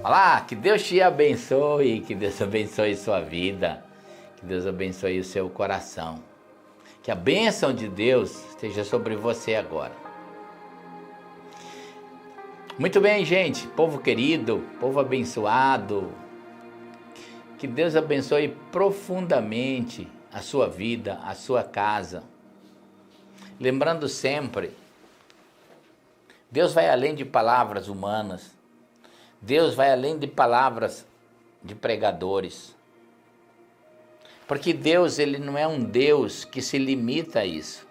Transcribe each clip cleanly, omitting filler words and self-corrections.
Olá, que Deus te abençoe, que Deus abençoe sua vida, que Deus abençoe o seu coração. Que a bênção de Deus esteja sobre você agora. Muito bem, gente, povo querido, povo abençoado, que Deus abençoe profundamente a sua vida, a sua casa. Lembrando sempre, Deus vai além de palavras humanas. Deus vai além de palavras de pregadores. Porque Deus, ele não é um Deus que se limita a isso.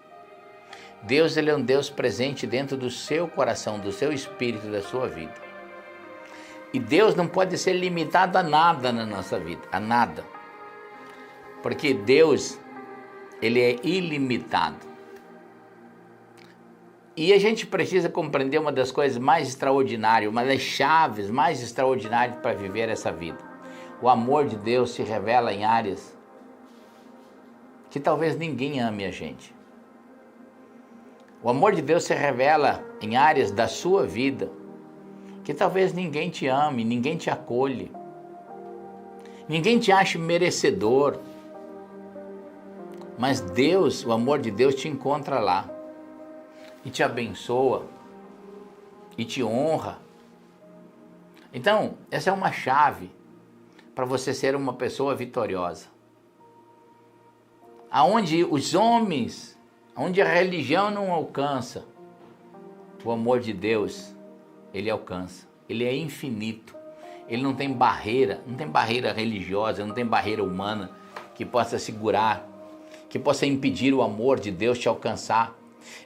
Deus, ele é um Deus presente dentro do seu coração, do seu espírito, da sua vida. E Deus não pode ser limitado a nada na nossa vida, a nada. Porque Deus, ele é ilimitado. E a gente precisa compreender uma das coisas mais extraordinárias, uma das chaves mais extraordinárias para viver essa vida. O amor de Deus se revela em áreas que talvez ninguém ame a gente. O amor de Deus se revela em áreas da sua vida que talvez ninguém te ame, ninguém te acolhe, ninguém te ache merecedor. Mas Deus, o amor de Deus te encontra lá. E te abençoa, e te honra. Então, essa é uma chave para você ser uma pessoa vitoriosa. Aonde os homens, onde a religião não alcança, o amor de Deus, ele alcança. Ele é infinito. Ele não tem barreira religiosa, não tem barreira humana que possa segurar, que possa impedir o amor de Deus te alcançar.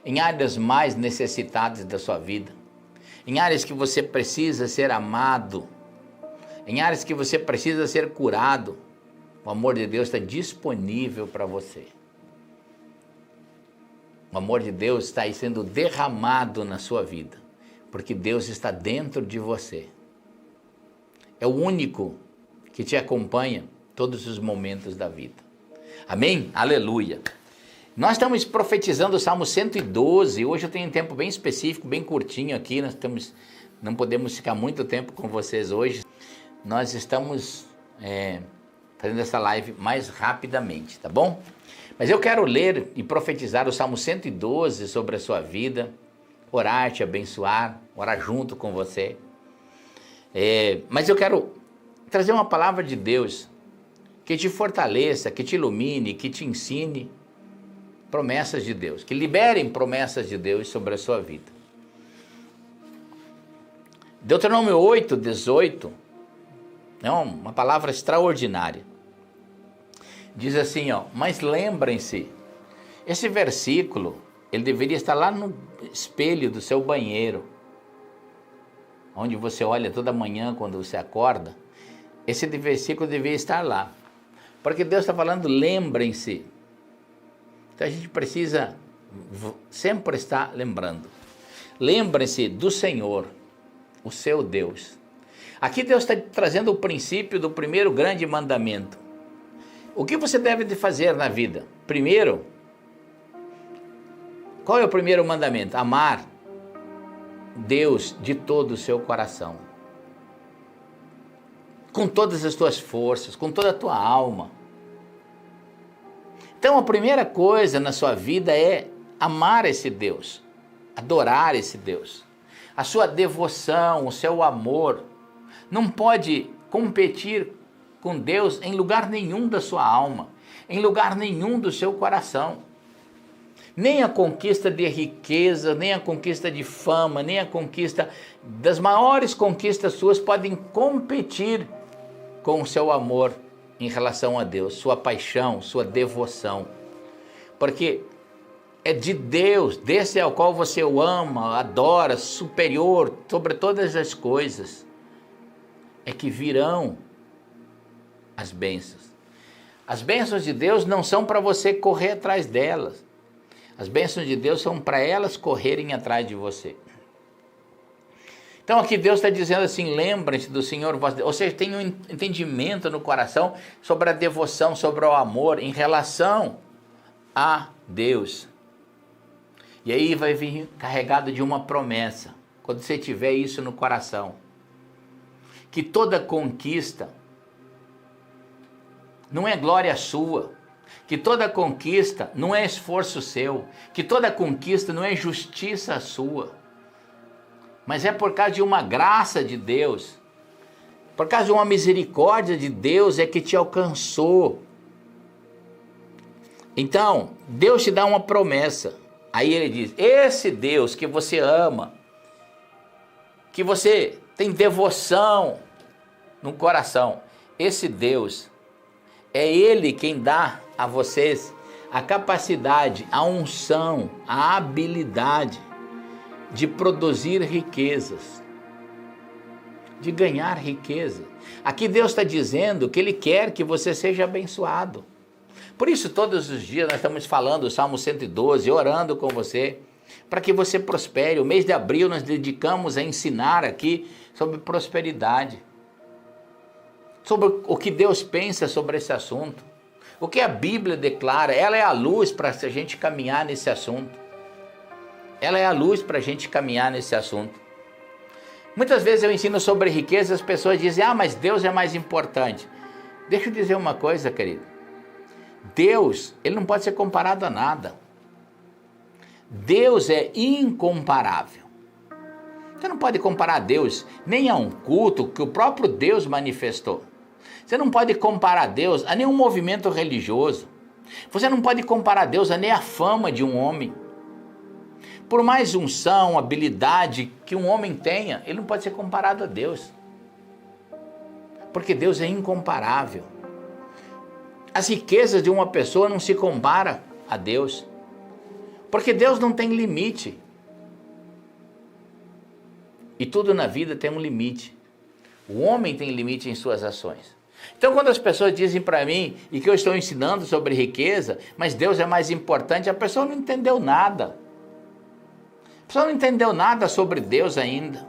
Em áreas mais necessitadas da sua vida, em áreas que você precisa ser amado, em áreas que você precisa ser curado, o amor de Deus está disponível para você. O amor de Deus está aí sendo derramado na sua vida, porque Deus está dentro de você. É o único que te acompanha todos os momentos da vida. Amém? Aleluia! Nós estamos profetizando o Salmo 112, hoje eu tenho um tempo bem específico, bem curtinho aqui, não podemos ficar muito tempo com vocês hoje. Nós estamos fazendo essa live mais rapidamente, tá bom? Mas eu quero ler e profetizar o Salmo 112 sobre a sua vida, orar, te abençoar, orar junto com você. Mas eu quero trazer uma palavra de Deus que te fortaleça, que te ilumine, que te ensine promessas de Deus, que liberem promessas de Deus sobre a sua vida. Deuteronômio 8, 18, é uma palavra extraordinária. Diz assim, mas lembrem-se, esse versículo, ele deveria estar lá no espelho do seu banheiro, onde você olha toda manhã quando você acorda, esse versículo deveria estar lá, porque Deus está falando, lembrem-se. Então a gente precisa sempre estar lembrando. Lembre-se do Senhor, o seu Deus. Aqui Deus está trazendo o princípio do primeiro grande mandamento. O que você deve de fazer na vida? Primeiro, qual é o primeiro mandamento? Amar Deus de todo o seu coração. Com todas as tuas forças, com toda a tua alma. Então a primeira coisa na sua vida é amar esse Deus, adorar esse Deus. A sua devoção, o seu amor, não pode competir com Deus em lugar nenhum da sua alma, em lugar nenhum do seu coração. Nem a conquista de riqueza, nem a conquista de fama, nem a conquista das maiores conquistas suas podem competir com o seu amor em relação a Deus, sua paixão, sua devoção. Porque é de Deus, desse ao qual você o ama, adora, superior sobre todas as coisas, é que virão as bênçãos. As bênçãos de Deus não são para você correr atrás delas. As bênçãos de Deus são para elas correrem atrás de você. Então aqui Deus está dizendo assim, lembrem-se do Senhor, ou seja, tem um entendimento no coração sobre a devoção, sobre o amor em relação a Deus. E aí vai vir carregado de uma promessa, quando você tiver isso no coração. que toda conquista não é glória sua, que toda conquista não é esforço seu, que toda conquista não é justiça sua, mas é por causa de uma graça de Deus, por causa de uma misericórdia de Deus é que te alcançou. Então, Deus te dá uma promessa. Aí ele diz, esse Deus que você ama, que você tem devoção no coração, esse Deus, é Ele quem dá a vocês a capacidade, a unção, a habilidade de produzir riquezas, de ganhar riqueza. Aqui Deus está dizendo que Ele quer que você seja abençoado. Por isso, todos os dias nós estamos falando o Salmo 112, orando com você, para que você prospere. O mês de abril nós dedicamos a ensinar aqui sobre prosperidade, sobre o que Deus pensa sobre esse assunto, o que a Bíblia declara. Ela é a luz para a gente caminhar nesse assunto. Ela é a luz para a gente caminhar nesse assunto. Muitas vezes eu ensino sobre riqueza, as pessoas dizem, mas Deus é mais importante. Deixa eu dizer uma coisa, querido. Deus, Ele não pode ser comparado a nada. Deus é incomparável. Você não pode comparar Deus nem a um culto que o próprio Deus manifestou. Você não pode comparar Deus a nenhum movimento religioso. Você não pode comparar Deus a nem a fama de um homem. Por mais unção, habilidade que um homem tenha, ele não pode ser comparado a Deus. Porque Deus é incomparável. As riquezas de uma pessoa não se comparam a Deus. Porque Deus não tem limite. E tudo na vida tem um limite. O homem tem limite em suas ações. Então, quando as pessoas dizem para mim, e que eu estou ensinando sobre riqueza, mas Deus é mais importante, a pessoa não entendeu nada. A pessoa não entendeu nada sobre Deus ainda.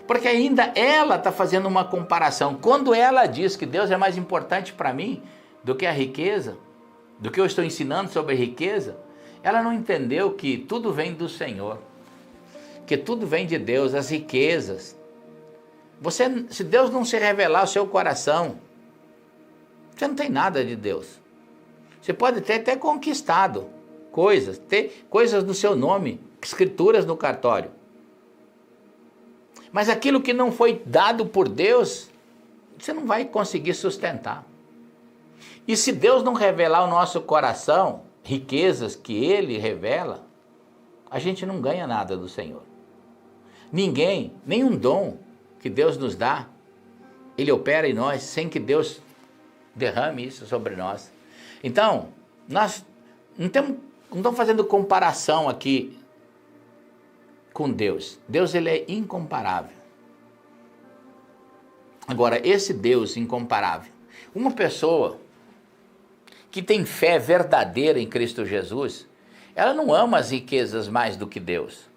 Porque ainda ela está fazendo uma comparação. Quando ela diz que Deus é mais importante para mim do que a riqueza, do que eu estou ensinando sobre riqueza, ela não entendeu que tudo vem do Senhor. Que tudo vem de Deus, as riquezas. Se Deus não se revelar ao seu coração, você não tem nada de Deus. Você pode ter até conquistado coisas, ter coisas no seu nome, escrituras no cartório. Mas aquilo que não foi dado por Deus, você não vai conseguir sustentar. E se Deus não revelar ao nosso coração riquezas que Ele revela, a gente não ganha nada do Senhor. Ninguém, nenhum dom que Deus nos dá, Ele opera em nós sem que Deus derrame isso sobre nós. Então, nós não estamos fazendo comparação aqui com Deus. Deus, Ele é incomparável. Agora, esse Deus incomparável, uma pessoa que tem fé verdadeira em Cristo Jesus, ela não ama as riquezas mais do que Deus.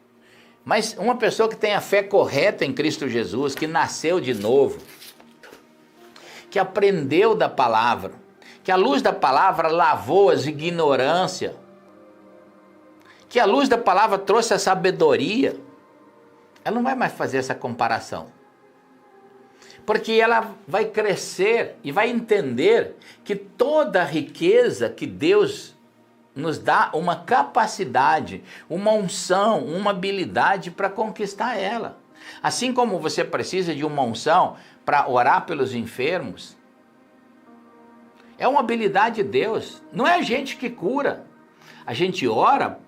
Mas uma pessoa que tem a fé correta em Cristo Jesus, que nasceu de novo, que aprendeu da palavra, que a luz da palavra lavou as ignorâncias, que a luz da palavra trouxe a sabedoria, ela não vai mais fazer essa comparação. Porque ela vai crescer e vai entender que toda a riqueza que Deus nos dá uma capacidade, uma unção, uma habilidade para conquistar ela. Assim como você precisa de uma unção para orar pelos enfermos, é uma habilidade de Deus, não é a gente que cura. A gente ora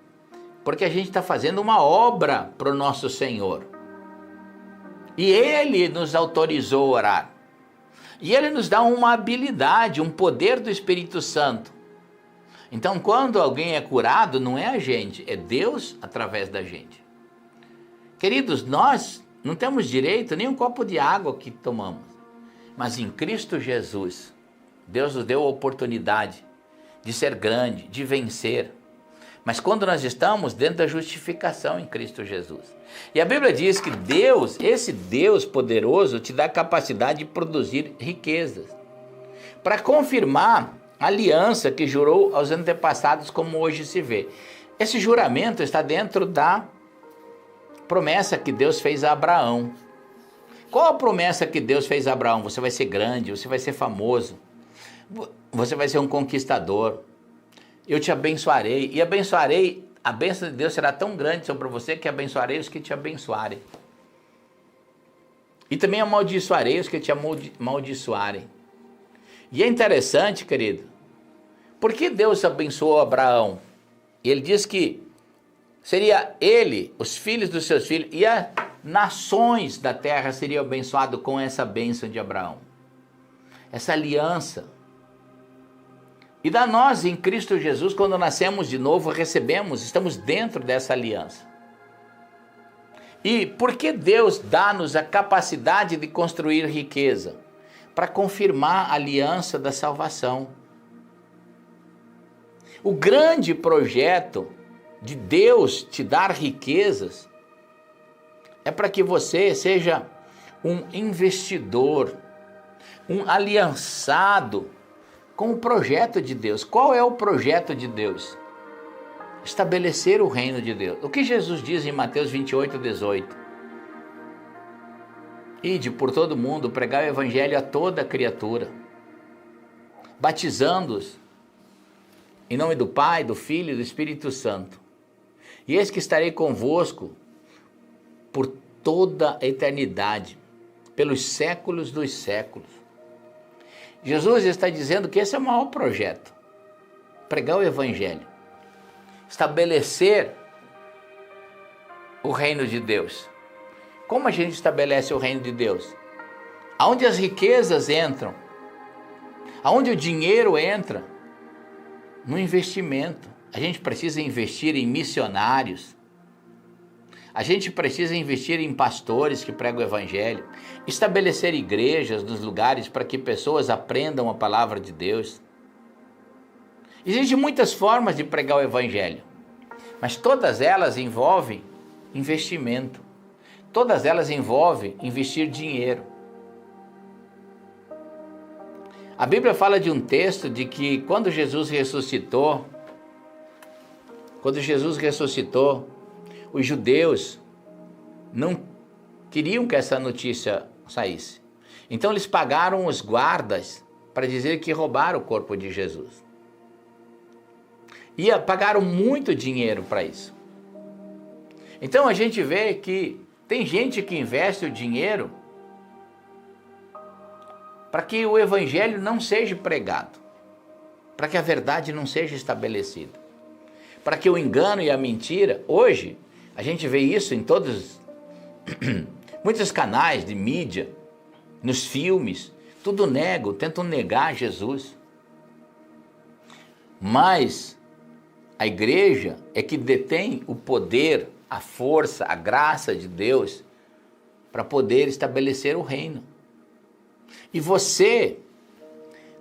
porque a gente está fazendo uma obra para o nosso Senhor. E Ele nos autorizou a orar. E Ele nos dá uma habilidade, um poder do Espírito Santo. Então, quando alguém é curado, não é a gente, é Deus através da gente. Queridos, nós não temos direito nem um copo de água que tomamos. Mas em Cristo Jesus, Deus nos deu a oportunidade de ser grande, de vencer. Mas quando nós estamos dentro da justificação em Cristo Jesus. E a Bíblia diz que Deus, esse Deus poderoso, te dá a capacidade de produzir riquezas. Para confirmar a aliança que jurou aos antepassados, como hoje se vê. Esse juramento está dentro da promessa que Deus fez a Abraão. Qual a promessa que Deus fez a Abraão? Você vai ser grande, você vai ser famoso, você vai ser um conquistador. Eu te abençoarei e abençoarei. A bênção de Deus será tão grande sobre você que abençoarei os que te abençoarem. E também amaldiçoarei os que te amaldiçoarem. E é interessante, querido, por que Deus abençoou Abraão? E ele diz que seria ele, os filhos dos seus filhos, e as nações da terra seriam abençoados com essa bênção de Abraão. Essa aliança. E da nós, em Cristo Jesus, quando nascemos de novo, recebemos, estamos dentro dessa aliança. E por que Deus dá-nos a capacidade de construir riqueza? Para confirmar a aliança da salvação. O grande projeto de Deus te dar riquezas é para que você seja um investidor, um aliançado com o projeto de Deus. Qual é o projeto de Deus? Estabelecer o reino de Deus. O que Jesus diz em Mateus 28:18? Ide por todo mundo, pregar o evangelho a toda criatura, batizando-os em nome do Pai, do Filho e do Espírito Santo. E eis que estarei convosco por toda a eternidade, pelos séculos dos séculos. Jesus está dizendo que esse é o maior projeto. Pregar o evangelho. Estabelecer o reino de Deus. Como a gente estabelece o reino de Deus? Aonde as riquezas entram? Aonde o dinheiro entra? No investimento. A gente precisa investir em missionários. A gente precisa investir em pastores que pregam o evangelho. Estabelecer igrejas nos lugares para que pessoas aprendam a palavra de Deus. Existem muitas formas de pregar o evangelho, mas todas elas envolvem investimento. Todas elas envolvem investir dinheiro. A Bíblia fala de um texto de que quando Jesus ressuscitou, os judeus não queriam que essa notícia saísse. Então eles pagaram os guardas para dizer que roubaram o corpo de Jesus. E pagaram muito dinheiro para isso. Então a gente vê que tem gente que investe o dinheiro para que o evangelho não seja pregado, para que a verdade não seja estabelecida, para que o engano e a mentira, hoje a gente vê isso em muitos canais de mídia, nos filmes, tudo negam, tentam negar Jesus. Mas a igreja é que detém o poder, a força, a graça de Deus para poder estabelecer o reino. E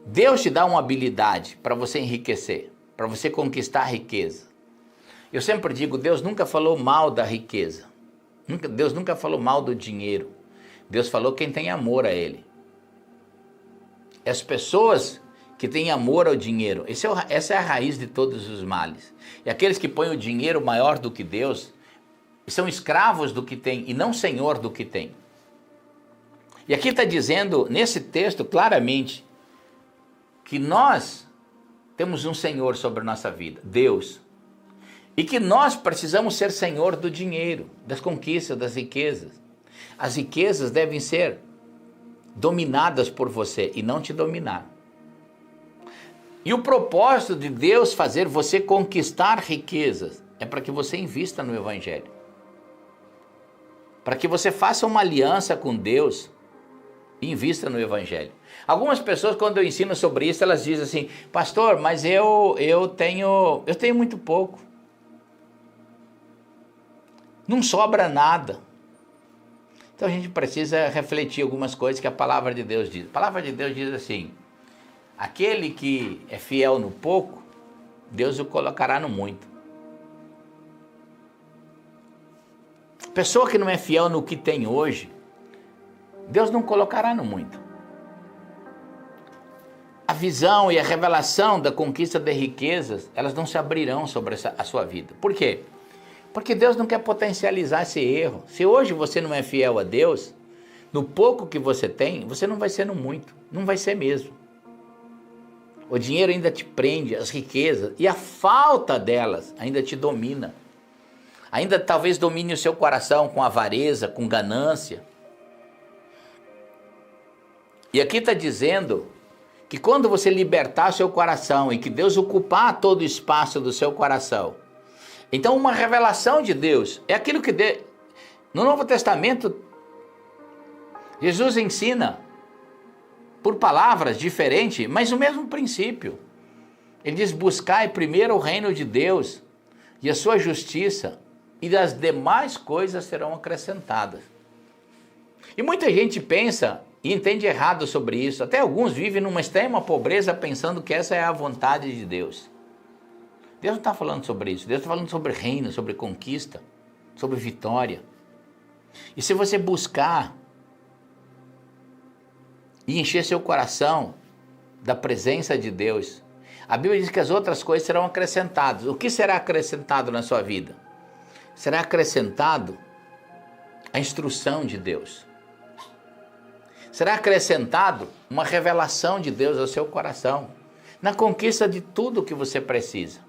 Deus te dá uma habilidade para você enriquecer, para você conquistar a riqueza. Eu sempre digo, Deus nunca falou mal da riqueza. Deus nunca falou mal do dinheiro. Deus falou quem tem amor a Ele. As pessoas que têm amor ao dinheiro, essa é a raiz de todos os males. E aqueles que põem o dinheiro maior do que Deus, são escravos do que tem e não senhor do que tem. E aqui está dizendo, nesse texto, claramente, que nós temos um Senhor sobre a nossa vida, Deus. E que nós precisamos ser senhor do dinheiro, das conquistas, das riquezas. As riquezas devem ser dominadas por você e não te dominar. E o propósito de Deus fazer você conquistar riquezas é para que você invista no evangelho. Para que você faça uma aliança com Deus e invista no evangelho. Algumas pessoas, quando eu ensino sobre isso, elas dizem assim, pastor, mas eu tenho muito pouco. Não sobra nada. Então a gente precisa refletir algumas coisas que a palavra de Deus diz. A palavra de Deus diz assim, aquele que é fiel no pouco, Deus o colocará no muito. Pessoa que não é fiel no que tem hoje, Deus não colocará no muito. A visão e a revelação da conquista de riquezas, elas não se abrirão sobre a sua vida. Por quê? Porque Deus não quer potencializar esse erro. Se hoje você não é fiel a Deus, no pouco que você tem, você não vai ser no muito, não vai ser mesmo. O dinheiro ainda te prende, as riquezas, e a falta delas ainda te domina. Ainda talvez domine o seu coração com avareza, com ganância. E aqui está dizendo que quando você libertar seu coração e que Deus ocupar todo o espaço do seu coração, então uma revelação de Deus é aquilo que no Novo Testamento Jesus ensina por palavras diferentes, mas o mesmo princípio. Ele diz: buscai primeiro o reino de Deus e a sua justiça, e as demais coisas serão acrescentadas. E muita gente pensa e entende errado sobre isso. Até alguns vivem numa extrema pobreza pensando que essa é a vontade de Deus. Deus não está falando sobre isso. Deus está falando sobre reino, sobre conquista, sobre vitória. E se você buscar e encher seu coração da presença de Deus, a Bíblia diz que as outras coisas serão acrescentadas. O que será acrescentado na sua vida? Será acrescentado a instrução de Deus. Será acrescentado uma revelação de Deus ao seu coração, na conquista de tudo o que você precisa.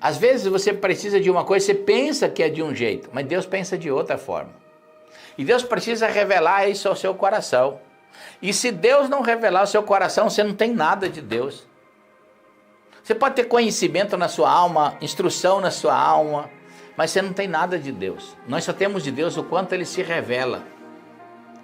Às vezes você precisa de uma coisa, você pensa que é de um jeito, mas Deus pensa de outra forma. E Deus precisa revelar isso ao seu coração. E se Deus não revelar ao seu coração, você não tem nada de Deus. Você pode ter conhecimento na sua alma, instrução na sua alma, mas você não tem nada de Deus. Nós só temos de Deus o quanto Ele se revela.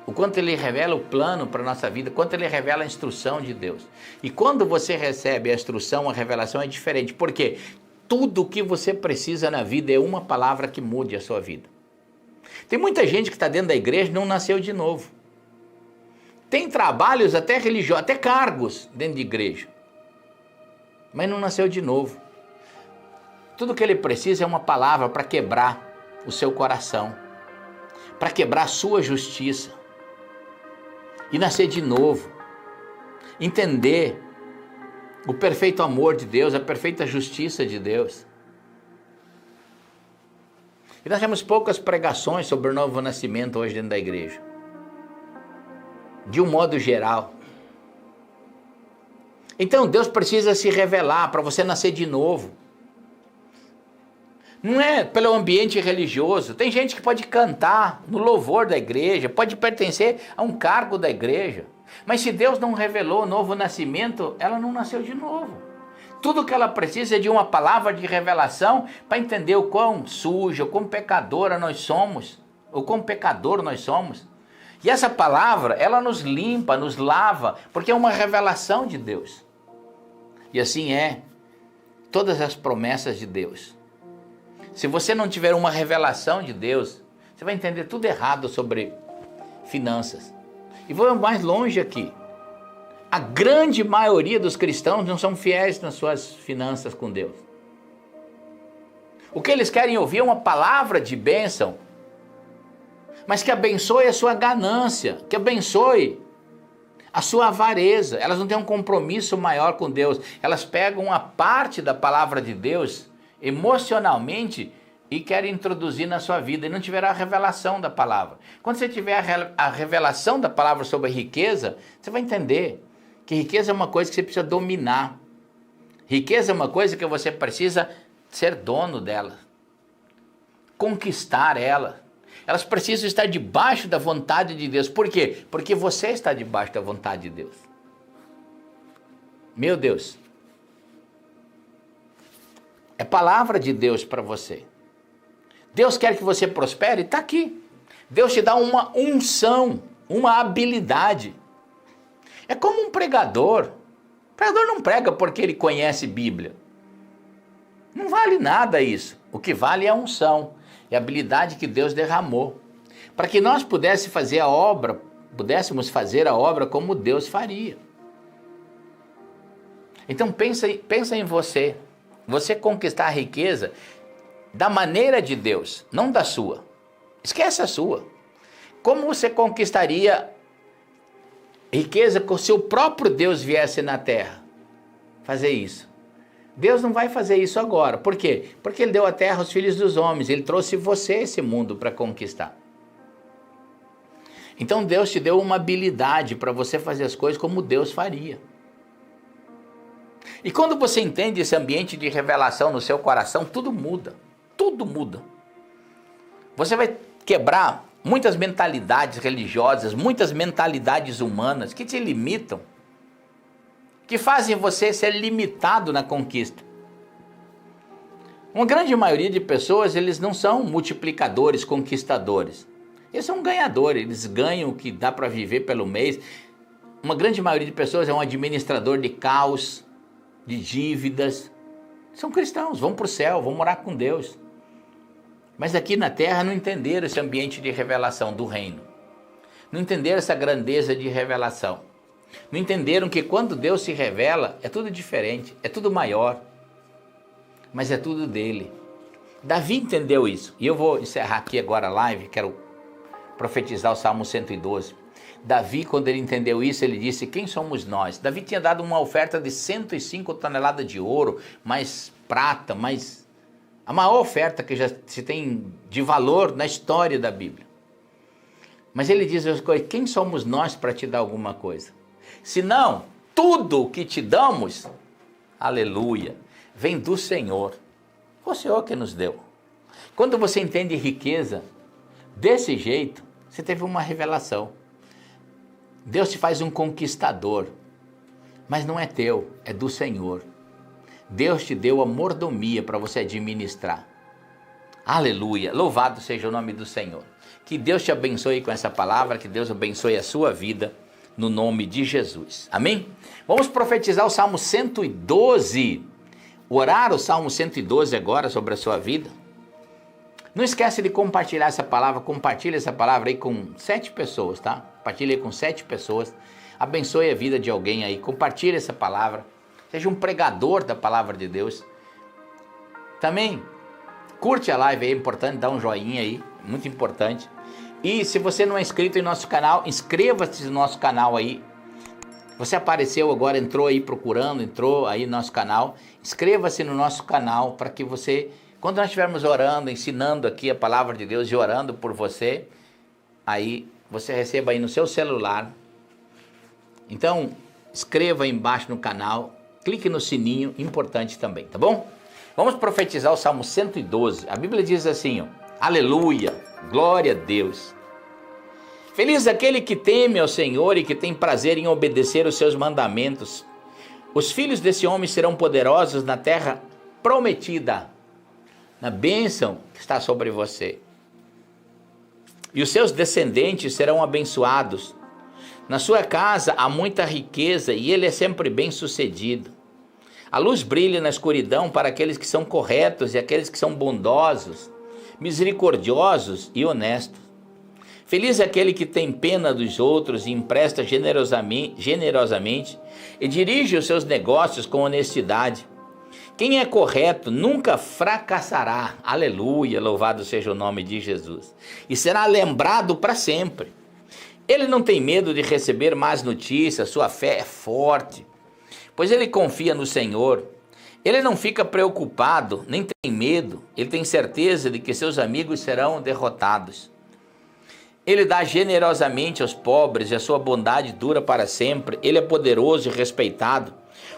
O quanto Ele revela o plano para a nossa vida, o quanto Ele revela a instrução de Deus. E quando você recebe a instrução, a revelação é diferente. Por quê? Tudo o que você precisa na vida é uma palavra que mude a sua vida. Tem muita gente que está dentro da igreja e não nasceu de novo. Tem trabalhos até religiosos, até cargos dentro de igreja, mas não nasceu de novo. Tudo que ele precisa é uma palavra para quebrar o seu coração, para quebrar a sua justiça e nascer de novo, entender o perfeito amor de Deus, a perfeita justiça de Deus. E nós temos poucas pregações sobre o novo nascimento hoje dentro da igreja, de um modo geral. Então Deus precisa se revelar para você nascer de novo. Não é pelo ambiente religioso. Tem gente que pode cantar no louvor da igreja, pode pertencer a um cargo da igreja, mas se Deus não revelou o novo nascimento, ela não nasceu de novo. Tudo que ela precisa é de uma palavra de revelação para entender o quão suja, o quão pecadora nós somos, o quão pecador nós somos. E essa palavra, ela nos limpa, nos lava, porque é uma revelação de Deus. E assim é todas as promessas de Deus. Se você não tiver uma revelação de Deus, você vai entender tudo errado sobre finanças. E vou mais longe aqui. A grande maioria dos cristãos não são fiéis nas suas finanças com Deus. O que eles querem ouvir é uma palavra de bênção, mas que abençoe a sua ganância, que abençoe a sua avareza. Elas não têm um compromisso maior com Deus. Elas pegam uma parte da palavra de Deus emocionalmente e querem introduzir na sua vida e não tiverá a revelação da palavra. Quando você tiver a revelação da palavra sobre a riqueza, você vai entender que riqueza é uma coisa que você precisa dominar. Riqueza é uma coisa que você precisa ser dono dela, conquistar ela. Elas precisam estar debaixo da vontade de Deus. Por quê? Porque você está debaixo da vontade de Deus. Meu Deus. É palavra de Deus para você. Deus quer que você prospere? Está aqui. Deus te dá uma unção, uma habilidade. É como um pregador. O pregador não prega porque ele conhece Bíblia. Não vale nada isso. O que vale é a unção. É a habilidade que Deus derramou, para que nós pudéssemos fazer a obra como Deus faria. Então pensa em você conquistar a riqueza da maneira de Deus, não da sua. Esquece a sua. Como você conquistaria riqueza se o próprio Deus viesse na terra fazer isso? Deus não vai fazer isso agora. Por quê? Porque Ele deu a terra aos filhos dos homens. Ele trouxe você a esse mundo para conquistar. Então Deus te deu uma habilidade para você fazer as coisas como Deus faria. E quando você entende esse ambiente de revelação no seu coração, tudo muda. Tudo muda. Você vai quebrar muitas mentalidades religiosas, muitas mentalidades humanas que te limitam, que fazem você ser limitado na conquista. Uma grande maioria de pessoas, eles não são multiplicadores, conquistadores. Eles são ganhadores, eles ganham o que dá para viver pelo mês. Uma grande maioria de pessoas é um administrador de caos, de dívidas. São cristãos, vão para o céu, vão morar com Deus. Mas aqui na terra não entenderam esse ambiente de revelação do reino. Não entenderam essa grandeza de revelação. Não entenderam que quando Deus se revela, é tudo diferente, é tudo maior. Mas é tudo dele. Davi entendeu isso. E eu vou encerrar aqui agora a live, quero profetizar o Salmo 112. Davi, quando ele entendeu isso, ele disse: quem somos nós? Davi tinha dado uma oferta de 105 toneladas de ouro, mais prata, mais... a maior oferta que já se tem de valor na história da Bíblia. Mas ele diz: quem somos nós para te dar alguma coisa? Se não, tudo o que te damos, aleluia, vem do Senhor. Foi o Senhor que nos deu. Quando você entende riqueza desse jeito, você teve uma revelação. Deus te faz um conquistador, mas não é teu, é do Senhor. Deus te deu a mordomia para você administrar. Aleluia, louvado seja o nome do Senhor. Que Deus te abençoe com essa palavra, que Deus abençoe a sua vida, no nome de Jesus. Amém? Vamos profetizar o Salmo 112. Orar o Salmo 112 agora sobre a sua vida. Não esquece de compartilhar essa palavra, compartilha essa palavra aí com 7 pessoas, tá? Compartilha aí com 7 pessoas, abençoe a vida de alguém aí, compartilha essa palavra, seja um pregador da palavra de Deus. Também, curte a live aí, é importante, dá um joinha aí, muito importante. E se você não é inscrito em nosso canal, inscreva-se no nosso canal aí. Você apareceu agora, entrou aí procurando, entrou aí no nosso canal, inscreva-se no nosso canal para que você... quando nós estivermos orando, ensinando aqui a palavra de Deus e orando por você, aí você receba aí no seu celular. Então, inscreva aí embaixo no canal, clique no sininho, importante também, tá bom? Vamos profetizar o Salmo 112. A Bíblia diz assim, ó, aleluia, glória a Deus. Feliz aquele que teme ao Senhor e que tem prazer em obedecer os seus mandamentos. Os filhos desse homem serão poderosos na terra prometida, na bênção que está sobre você. E os seus descendentes serão abençoados. Na sua casa há muita riqueza e ele é sempre bem sucedido. A luz brilha na escuridão para aqueles que são corretos e aqueles que são bondosos, misericordiosos e honestos. Feliz é aquele que tem pena dos outros e empresta generosamente e dirige os seus negócios com honestidade. Quem é correto nunca fracassará, aleluia, louvado seja o nome de Jesus, e será lembrado para sempre. Ele não tem medo de receber más notícias, sua fé é forte, pois ele confia no Senhor. Ele não fica preocupado, nem tem medo, ele tem certeza de que seus amigos serão derrotados. Ele dá generosamente aos pobres e a sua bondade dura para sempre. Ele é poderoso e respeitado.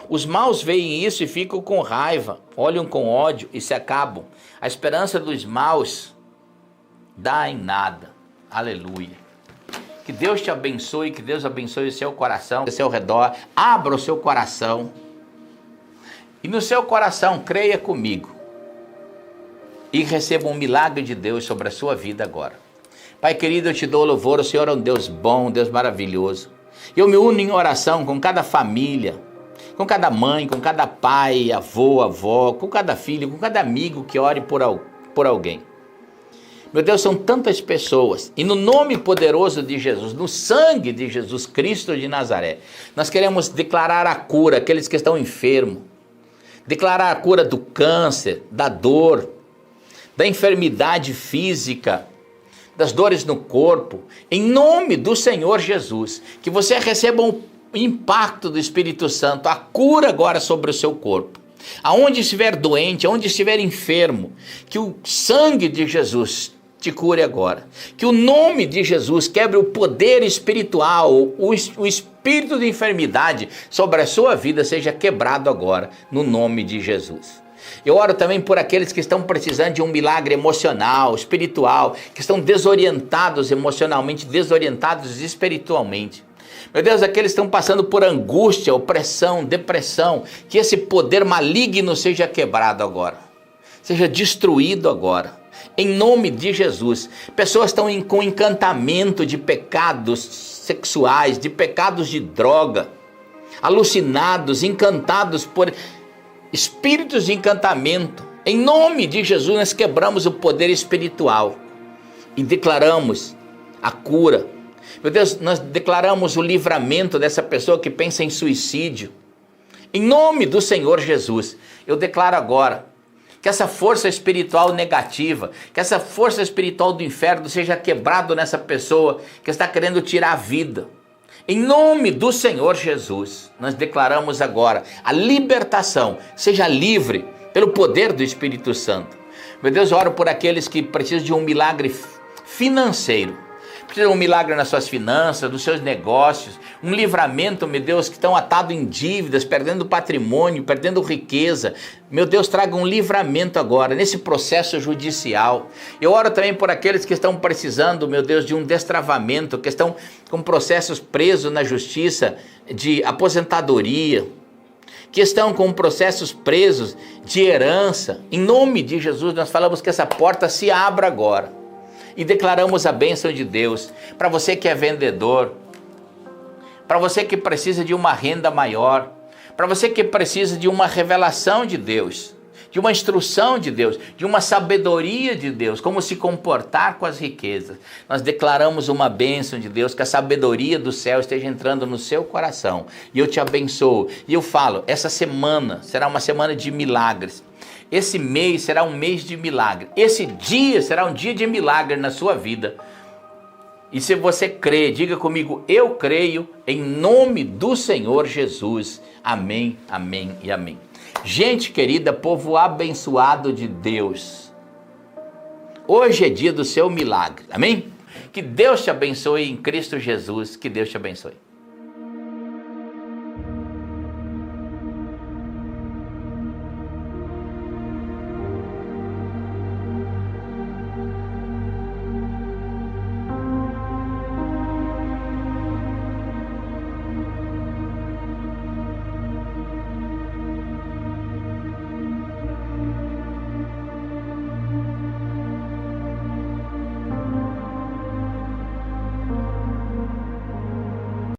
Os maus veem isso e ficam com raiva, olham com ódio e se acabam. A esperança dos maus dá em nada. Aleluia. Que Deus te abençoe, que Deus abençoe o seu coração, o seu redor. Abra o seu coração. E no seu coração, creia comigo. E receba um milagre de Deus sobre a sua vida agora. Pai querido, eu te dou louvor, o Senhor é um Deus bom, um Deus maravilhoso. Eu me uno em oração com cada família, com cada mãe, com cada pai, avô, avó, com cada filho, com cada amigo que ore por alguém. Meu Deus, são tantas pessoas, e no nome poderoso de Jesus, no sangue de Jesus Cristo de Nazaré, nós queremos declarar a cura àqueles que estão enfermos, declarar a cura do câncer, da dor, da enfermidade física, das dores no corpo, em nome do Senhor Jesus, que você receba um impacto do Espírito Santo, a cura agora sobre o seu corpo, aonde estiver doente, aonde estiver enfermo, que o sangue de Jesus te cure agora. Que o nome de Jesus quebre o poder espiritual, o espírito de enfermidade sobre a sua vida seja quebrado agora, no nome de Jesus. Eu oro também por aqueles que estão precisando de um milagre emocional, espiritual, que estão desorientados emocionalmente, desorientados espiritualmente. Meu Deus, aqueles que estão passando por angústia, opressão, depressão, que esse poder maligno seja quebrado agora, seja destruído agora. Em nome de Jesus, pessoas estão com encantamento de pecados sexuais, de pecados de droga, alucinados, encantados por espíritos de encantamento. Em nome de Jesus, nós quebramos o poder espiritual e declaramos a cura. Meu Deus, nós declaramos o livramento dessa pessoa que pensa em suicídio. Em nome do Senhor Jesus, eu declaro agora que essa força espiritual negativa, que essa força espiritual do inferno seja quebrado nessa pessoa que está querendo tirar a vida. Em nome do Senhor Jesus, nós declaramos agora a libertação, seja livre pelo poder do Espírito Santo. Meu Deus, eu oro por aqueles que precisam de um milagre financeiro. Precisa de um milagre nas suas finanças, nos seus negócios, um livramento, meu Deus, que estão atados em dívidas, perdendo patrimônio, perdendo riqueza. Meu Deus, traga um livramento agora, nesse processo judicial. Eu oro também por aqueles que estão precisando, meu Deus, de um destravamento, que estão com processos presos na justiça de aposentadoria, que estão com processos presos de herança. Em nome de Jesus, nós falamos que essa porta se abra agora. E declaramos a bênção de Deus para você que é vendedor, para você que precisa de uma renda maior, para você que precisa de uma revelação de Deus, de uma instrução de Deus, de uma sabedoria de Deus, como se comportar com as riquezas. Nós declaramos uma bênção de Deus, que a sabedoria do céu esteja entrando no seu coração. E eu te abençoo. E eu falo, essa semana será uma semana de milagres. Esse mês será um mês de milagre. Esse dia será um dia de milagre na sua vida. E se você crê, diga comigo, eu creio em nome do Senhor Jesus. Amém, amém e amém. Gente querida, povo abençoado de Deus, hoje é dia do seu milagre. Amém? Que Deus te abençoe em Cristo Jesus. Que Deus te abençoe.